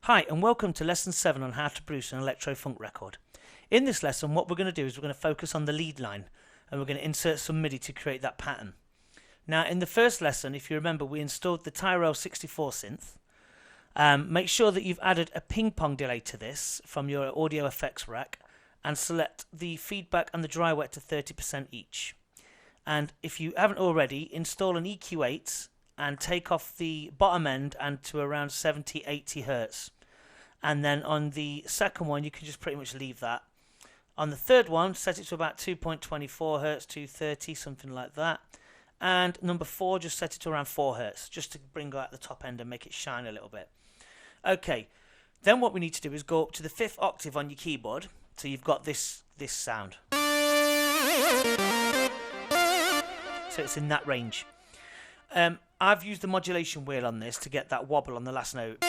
Hi and welcome to lesson 7 on how to produce an electro-funk record. In this lesson what we're going to do is we're going to focus on the lead line and we're going to insert some MIDI to create that pattern. Now in the first lesson, if you remember, we installed the Tyrell 64 synth. Make sure that you've added a ping pong delay to this from your audio effects rack and select the feedback and the dry wet to 30% each. And if you haven't already, install an EQ8 and take off the bottom end and to around 70-80 Hertz. And then on the second one you can just pretty much leave that. On the third one, set it to about 2.24 Hertz, 230, something like that. And number 4, just set it to around 4 Hertz, just to bring out the top end and make it shine a little bit. Okay, then what we need to do is go up to the 5th octave on your keyboard, so you've got this sound. So it's in that range. I've used the modulation wheel on this to get that wobble on the last note.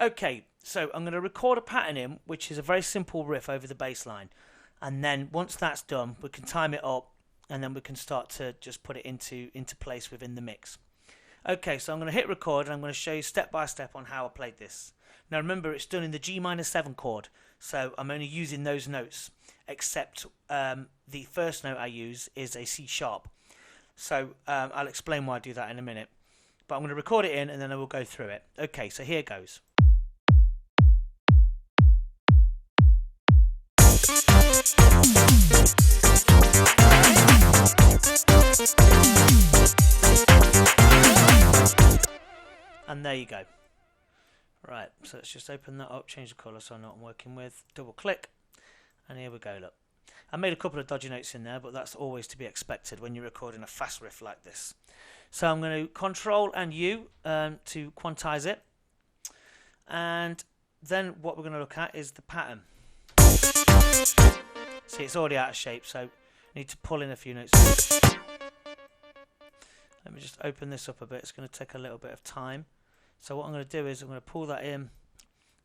Okay, so I'm going to record a pattern in, which is a very simple riff over the bass line. And then once that's done, we can time it up and then we can start to just put it into place within the mix. Okay, so I'm going to hit record and I'm going to show you step by step on how I played this. Now remember, it's done in the G-7 chord, so I'm only using those notes, except the first note I use is a C sharp. So I'll explain why I do that in a minute. But I'm going to record it in and then I will go through it. Okay, so here goes. And there you go. Right, so let's just open that up, change the colour so I know what I'm working with, double click, and here we go, look. I made a couple of dodgy notes in there, but that's always to be expected when you're recording a fast riff like this. So I'm going to Control and U to quantize it, and then what we're going to look at is the pattern. See, it's already out of shape, so I need to pull in a few notes. Let me just open this up a bit, it's going to take a little bit of time. So what I'm going to do is I'm going to pull that in.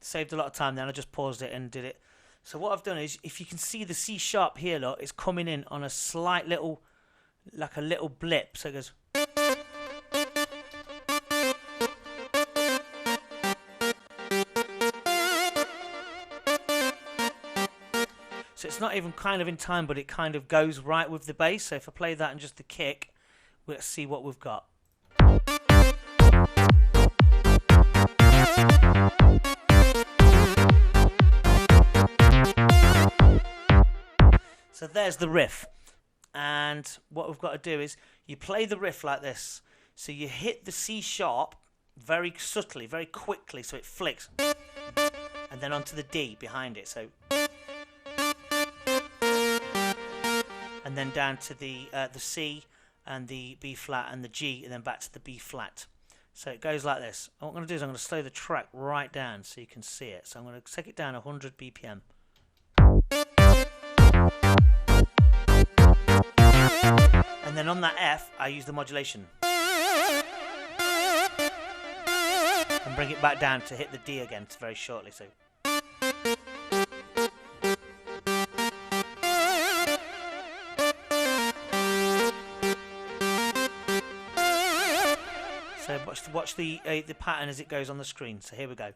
Saved a lot of time then, I just paused it and did it. So what I've done is, if you can see the C sharp here, look, it's coming in on a slight little, like a little blip. So it goes. So it's not even kind of in time, but it kind of goes right with the bass. So if I play that and just the kick, let's see what we've got. So there's the riff, and what we've got to do is you play the riff like this. So you hit the C sharp very subtly, very quickly, so it flicks, and then onto the D behind it. So, and then down to the C and the B flat and the G, and then back to the B flat. So it goes like this. And what I'm going to do is I'm going to slow the track right down so you can see it. So I'm going to take it down 100 BPM. And then on that F, I use the modulation. And bring it back down to hit the D again very shortly. So. So watch the pattern as it goes on the screen. So here we go.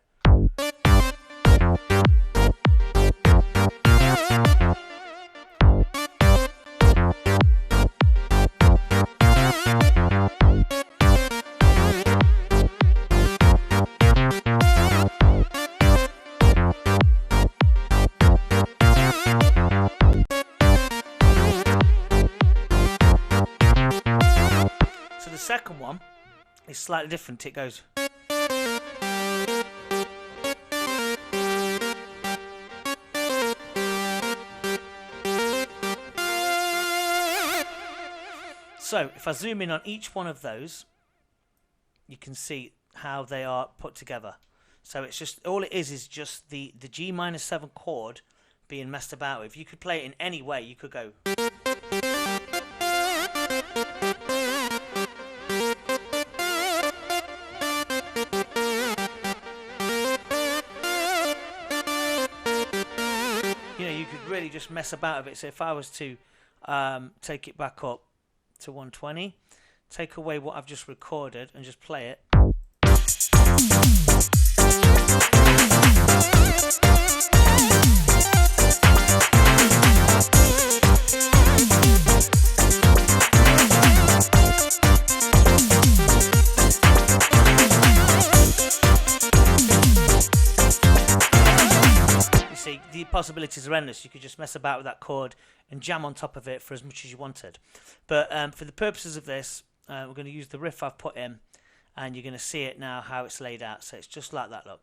So the second one is slightly different. It goes. So if I zoom in on each one of those, you can see how they are put together. So it's just, all it is just the G-7 chord being messed about with. You could play it in any way. You could go. You could really just mess about with it. So if I was to take it back up to 120, take away what I've just recorded and just play it. possibilities are endless. You could just mess about with that chord and jam on top of it for as much as you wanted. But for the purposes of this, we're going to use the riff I've put in, and you're going to see it now how it's laid out. So it's just like that, look.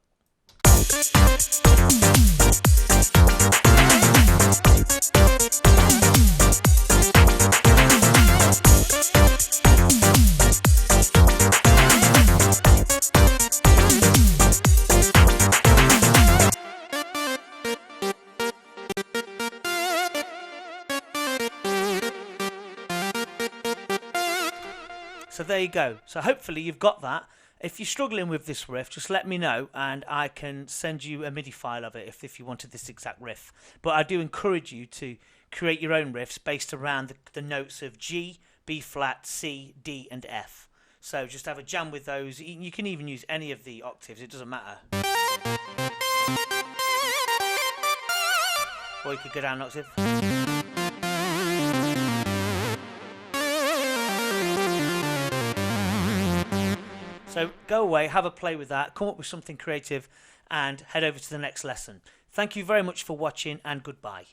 So there you go. So hopefully you've got that. If you're struggling with this riff, just let me know and I can send you a MIDI file of it if you wanted this exact riff. But I do encourage you to create your own riffs based around the notes of G, B flat, C, D and F. So just have a jam with those. You can even use any of the octaves, it doesn't matter. Or you could go down an octave. So go away, have a play with that, come up with something creative and head over to the next lesson. Thank you very much for watching and goodbye.